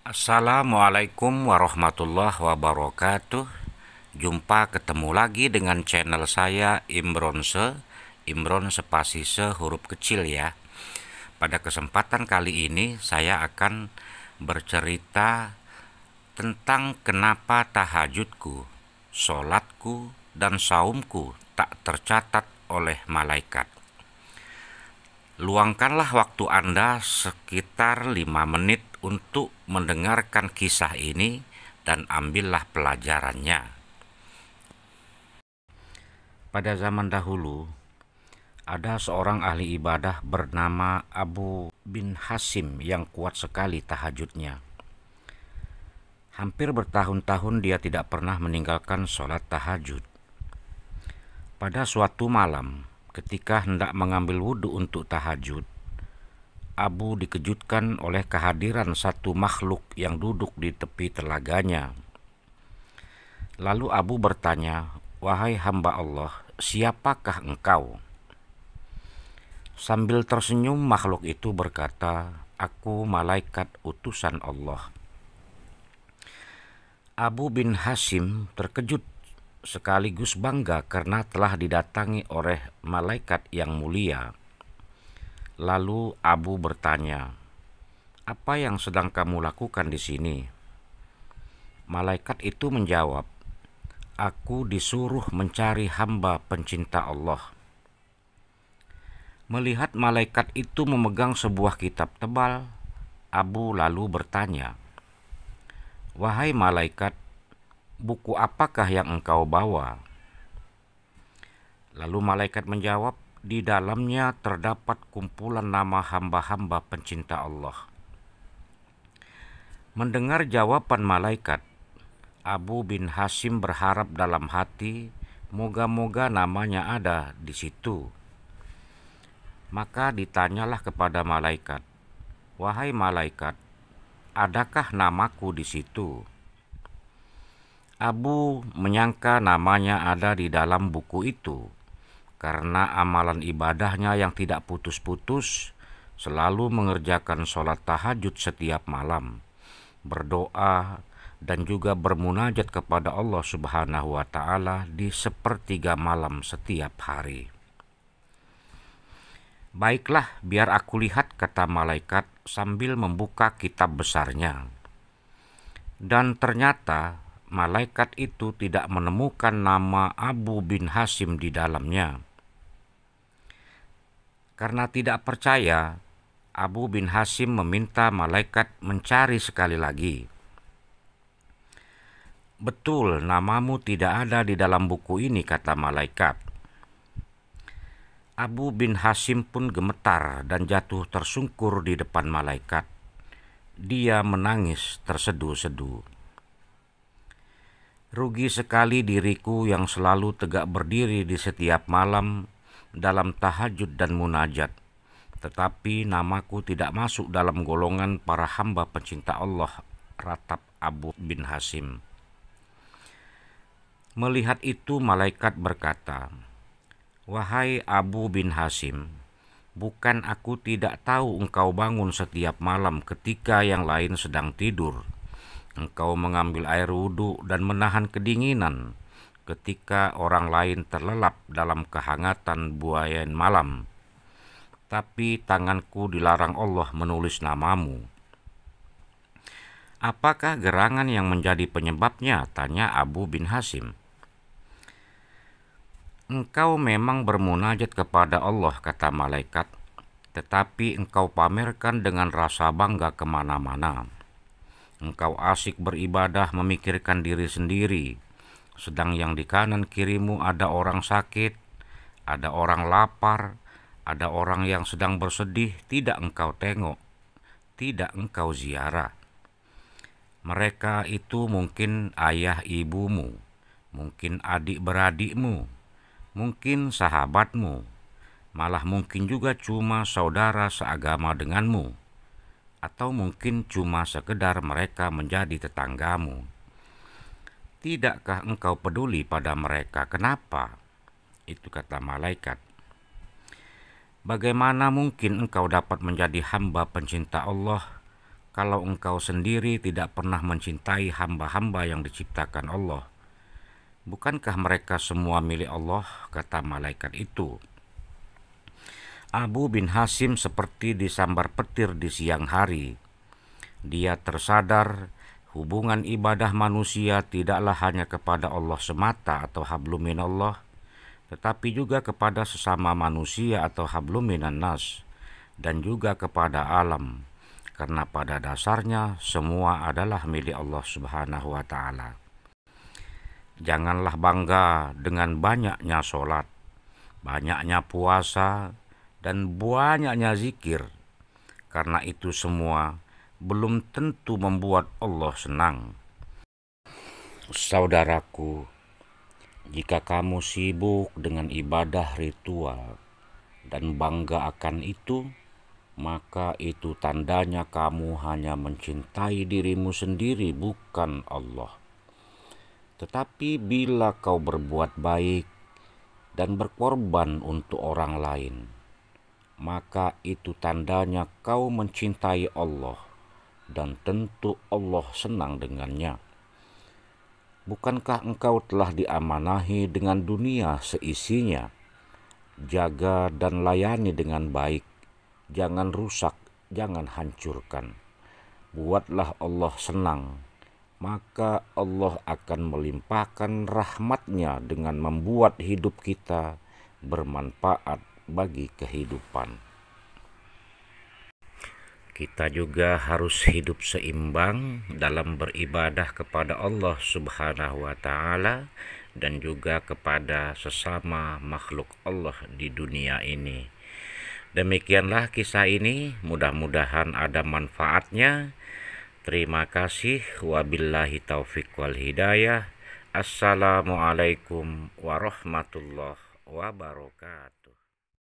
Assalamualaikum warahmatullahi wabarakatuh. Jumpa ketemu lagi dengan channel saya Imron spasi se huruf kecil ya. Pada kesempatan kali ini saya akan bercerita tentang kenapa tahajudku, sholatku, dan saumku tak tercatat oleh malaikat. Luangkanlah waktu Anda sekitar 5 menit untuk mendengarkan kisah ini dan ambillah pelajarannya. Pada zaman dahulu, ada seorang ahli ibadah bernama Abu bin Hasim yang kuat sekali tahajudnya. Hampir bertahun-tahun dia tidak pernah meninggalkan sholat tahajud. Pada suatu malam, ketika hendak mengambil wudhu untuk tahajud, Abu dikejutkan oleh kehadiran satu makhluk yang duduk di tepi telaganya. Lalu Abu bertanya, "Wahai hamba Allah, siapakah engkau?" Sambil tersenyum, makhluk itu berkata, "Aku malaikat utusan Allah." Abu bin Hasim terkejut sekaligus bangga karena telah didatangi oleh malaikat yang mulia. Lalu Abu bertanya, "Apa yang sedang kamu lakukan di sini?" Malaikat itu menjawab, "Aku disuruh mencari hamba pencinta Allah." Melihat malaikat itu memegang sebuah kitab tebal, Abu lalu bertanya, "Wahai malaikat, buku apakah yang engkau bawa?" Lalu malaikat menjawab, "Di dalamnya terdapat kumpulan nama hamba-hamba pencinta Allah." Mendengar jawaban malaikat, Abu bin Hasim berharap dalam hati, moga-moga namanya ada di situ. Maka ditanyalah kepada malaikat, "Wahai malaikat, adakah namaku di situ?" Abu menyangka namanya ada di dalam buku itu, karena amalan ibadahnya yang tidak putus-putus selalu mengerjakan sholat tahajud setiap malam, berdoa, dan juga bermunajat kepada Allah Subhanahu wa Ta'ala di sepertiga malam setiap hari. "Baiklah, biar aku lihat," kata malaikat sambil membuka kitab besarnya. Dan ternyata malaikat itu tidak menemukan nama Abu bin Hasim di dalamnya. Karena tidak percaya, Abu bin Hasim meminta malaikat mencari sekali lagi. "Betul, namamu tidak ada di dalam buku ini," kata malaikat. Abu bin Hasim pun gemetar dan jatuh tersungkur di depan malaikat. Dia menangis terseduh-seduh. "Rugi sekali diriku yang selalu tegak berdiri di setiap malam dalam tahajud dan munajat, tetapi namaku tidak masuk dalam golongan para hamba pencinta Allah," ratap Abu bin Hasim. Melihat itu malaikat berkata, "Wahai Abu bin Hasim, bukan aku tidak tahu engkau bangun setiap malam ketika yang lain sedang tidur. Engkau mengambil air wudhu dan menahan kedinginan ketika orang lain terlelap dalam kehangatan buayan malam. Tapi tanganku dilarang Allah menulis namamu." "Apakah gerangan yang menjadi penyebabnya?" tanya Abu bin Hasim. "Engkau memang bermunajat kepada Allah," kata malaikat, "tetapi engkau pamerkan dengan rasa bangga kemana-mana. Engkau asik beribadah memikirkan diri sendiri, sedang yang di kanan kirimu ada orang sakit, ada orang lapar, ada orang yang sedang bersedih, tidak engkau tengok, tidak engkau ziarah. Mereka itu mungkin ayah ibumu, mungkin adik beradikmu, mungkin sahabatmu, malah mungkin juga cuma saudara seagama denganmu, atau mungkin cuma sekedar mereka menjadi tetanggamu. Tidakkah engkau peduli pada mereka? Kenapa?" Itu kata malaikat. "Bagaimana mungkin engkau dapat menjadi hamba pencinta Allah kalau engkau sendiri tidak pernah mencintai hamba-hamba yang diciptakan Allah? Bukankah mereka semua milik Allah?" kata malaikat itu. Abu bin Hasim seperti disambar petir di siang hari. Dia tersadar hubungan ibadah manusia tidaklah hanya kepada Allah semata atau hablum minallah, tetapi juga kepada sesama manusia atau hablum minan nas, dan juga kepada alam, karena pada dasarnya semua adalah milik Allah Subhanahu wa ta'ala. Janganlah bangga dengan banyaknya sholat, banyaknya puasa, dan banyaknya zikir, karena itu semua belum tentu membuat Allah senang. Saudaraku, jika kamu sibuk dengan ibadah ritual dan bangga akan itu, maka itu tandanya kamu hanya mencintai dirimu sendiri, bukan Allah. Tetapi bila kau berbuat baik dan berkorban untuk orang lain, maka itu tandanya kau mencintai Allah, dan tentu Allah senang dengannya. Bukankah engkau telah diamanahi dengan dunia seisinya? Jaga dan layani dengan baik, jangan rusak, jangan hancurkan. Buatlah Allah senang, maka Allah akan melimpahkan rahmat-Nya dengan membuat hidup kita bermanfaat bagi kehidupan. Kita juga harus hidup seimbang dalam beribadah kepada Allah Subhanahu wa ta'ala dan juga kepada sesama makhluk Allah di dunia ini. Demikianlah kisah ini, mudah-mudahan ada manfaatnya. Terima kasih. Wabillahi taufiq wal hidayah. Assalamualaikum warahmatullahi wabarakatuh.